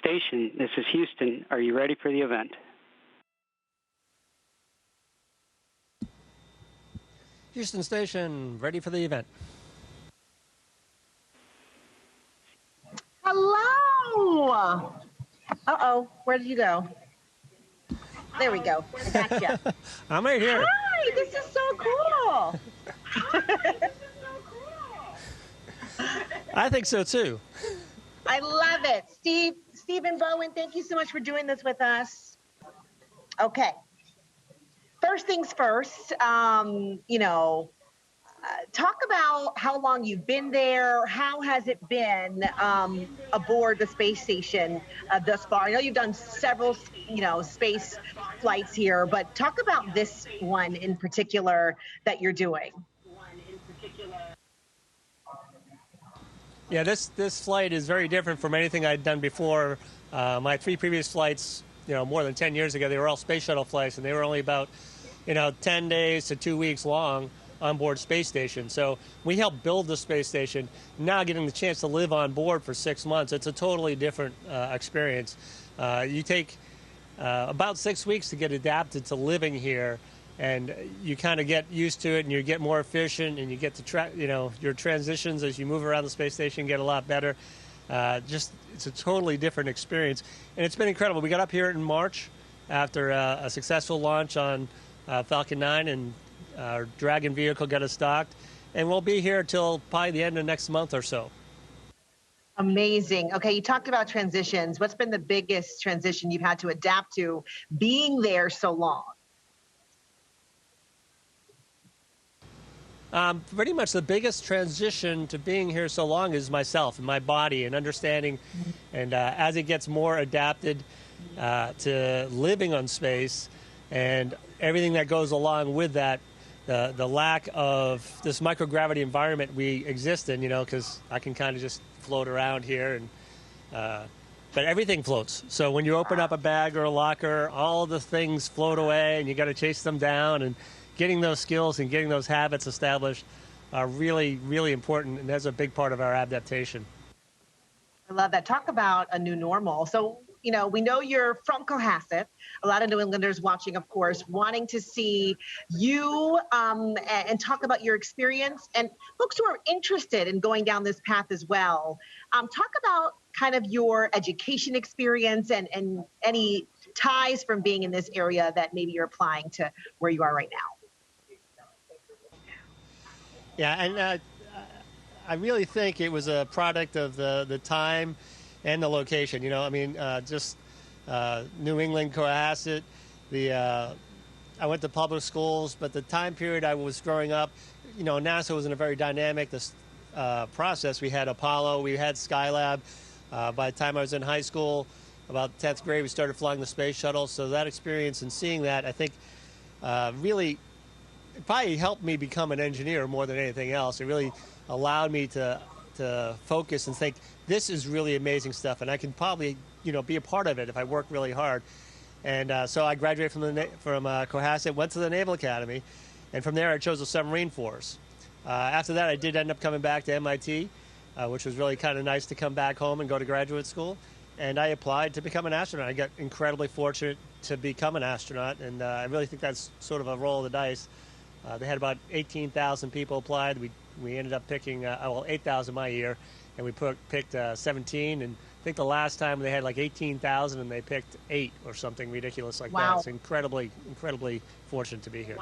station, this is Houston. Are you ready for the event? Houston Station, ready for the event. Hello. Uh-oh, where did you go? There we go. I gotcha. I'm right here. Hi, this is so cool. I think so too. I love it. Steve and Bowen, thank you so much for doing this with us. Okay. First things first, talk about how long you've been there. How has it been aboard the space station thus far? I know you've done several, space flights here, but talk about this one in particular that you're doing. Yeah, this flight is very different from anything I'd done before. My 3 previous flights, more than 10 years ago, they were all space shuttle flights, and they were only about, 10 days to 2 weeks long onboard space station. So we helped build the space station. Now getting the chance to live on board for 6 months, it's a totally different experience. You take about 6 weeks to get adapted to living here, and you kind of get used to it, and you get more efficient, and you get to your transitions as you move around the space station get a lot better. It's a totally different experience, and it's been incredible. We got up here in March after a successful launch on Falcon 9, and our Dragon vehicle got us docked, and we'll be here till probably the end of next month or so. Amazing. Okay, you talked about transitions. What's been the biggest transition you've had to adapt to being there so long? Pretty much the biggest transition to being here so long is myself and my body and understanding. And as it gets more adapted to living on space and everything that goes along with that, the lack of this microgravity environment we exist in, because I can kind of just float around here, and but everything floats. So when you open up a bag or a locker, all the things float away, and you got to chase them down. And getting those skills and getting those habits established are really, really important, and that's a big part of our adaptation. I love that. Talk about a new normal. So, we know you're from Cohasset. A lot of New Englanders watching, of course, wanting to see you and talk about your experience, and folks who are interested in going down this path as well. Talk about kind of your education experience and any ties from being in this area that maybe you're applying to where you are right now. Yeah, and I really think it was a product of the time and the location. Just New England, Cohasset. I went to public schools, but the time period I was growing up, NASA was in a very dynamic process. We had Apollo, we had Skylab. By the time I was in high school, about 10th grade, we started flying the space shuttle. So that experience and seeing that, I think, really it probably helped me become an engineer more than anything else. It really allowed me to focus and think, this is really amazing stuff, and I can probably, be a part of it if I work really hard. And so I graduated from Cohasset, went to the Naval Academy, and from there I chose the submarine force. After that, I did end up coming back to MIT, which was really kind of nice to come back home and go to graduate school. And I applied to become an astronaut. I got incredibly fortunate to become an astronaut, and I really think that's sort of a roll of the dice. They had about 18,000 people applied. We ended up picking, 8,000 my year, and we picked 17. And I think the last time they had like 18,000, and they picked 8 or something ridiculous like that. It's incredibly, incredibly fortunate to be here.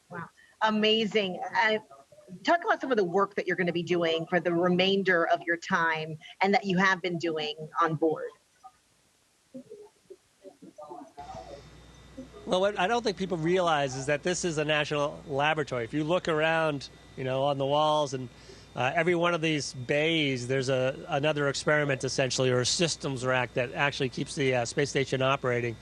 Wow. Amazing. Talk about some of the work that you're going to be doing for the remainder of your time and that you have been doing on board. Well, what I don't think people realize is that this is a national laboratory. If you look around, on the walls, and every one of these bays, there's another experiment essentially, or a systems rack that actually keeps the space station operating.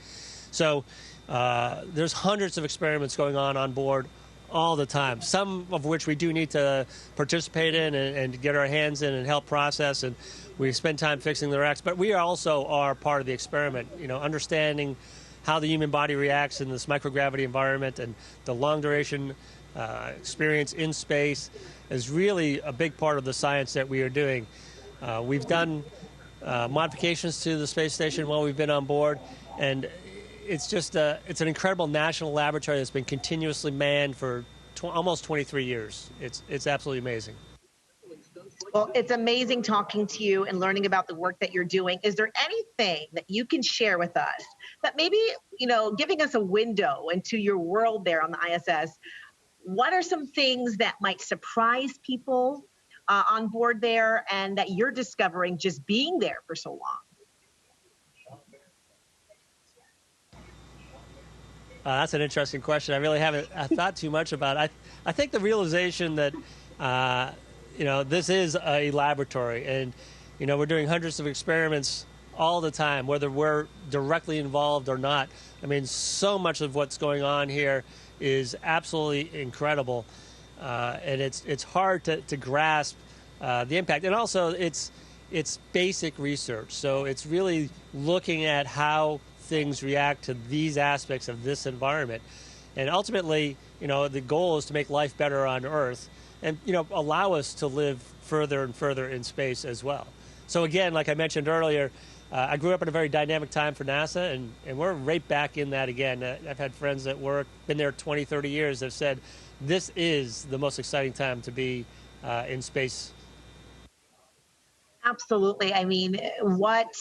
So there's hundreds of experiments going on board all the time, some of which we do need to participate in and get our hands in and help process, and we spend time fixing the racks. But we also are part of the experiment, understanding how the human body reacts in this microgravity environment, and the long duration experience in space is really a big part of the science that we are doing. We've done modifications to the space station while we've been on board, and it's just it's an incredible national laboratory that's been continuously manned for almost 23 years. It's absolutely amazing. Well, it's amazing talking to you and learning about the work that you're doing. Is there anything that you can share with us that maybe, giving us a window into your world there on the ISS, what are some things that might surprise people on board there and that you're discovering just being there for so long? That's an interesting question. I really haven't thought too much about it. I think the realization that, this is a laboratory, and, we're doing hundreds of experiments all the time, whether we're directly involved or not. I mean, so much of what's going on here is absolutely incredible, and it's hard to grasp the impact. And also, it's basic research, so it's really looking at how things react to these aspects of this environment. And ultimately, the goal is to make life better on Earth and, allow us to live further and further in space as well. So again, like I mentioned earlier, I grew up in a very dynamic time for NASA, and we're right back in that again. I've had friends that been there 20, 30 years that have said this is the most exciting time to be in space. Absolutely. I mean, what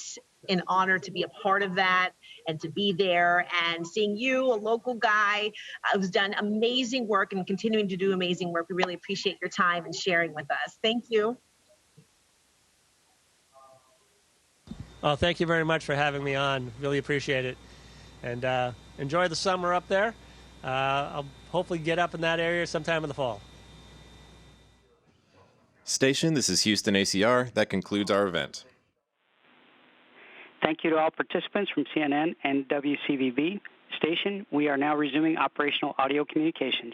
an honor to be a part of that and to be there and seeing you, a local guy who's done amazing work and continuing to do amazing work. We really appreciate your time and sharing with us. Thank you. Oh, thank you very much for having me on. Really appreciate it. And enjoy the summer up there. I'll hopefully get up in that area sometime in the fall. Station, this is Houston ACR. That concludes our event. Thank you to all participants from CNN and WCVB. Station, we are now resuming operational audio communications.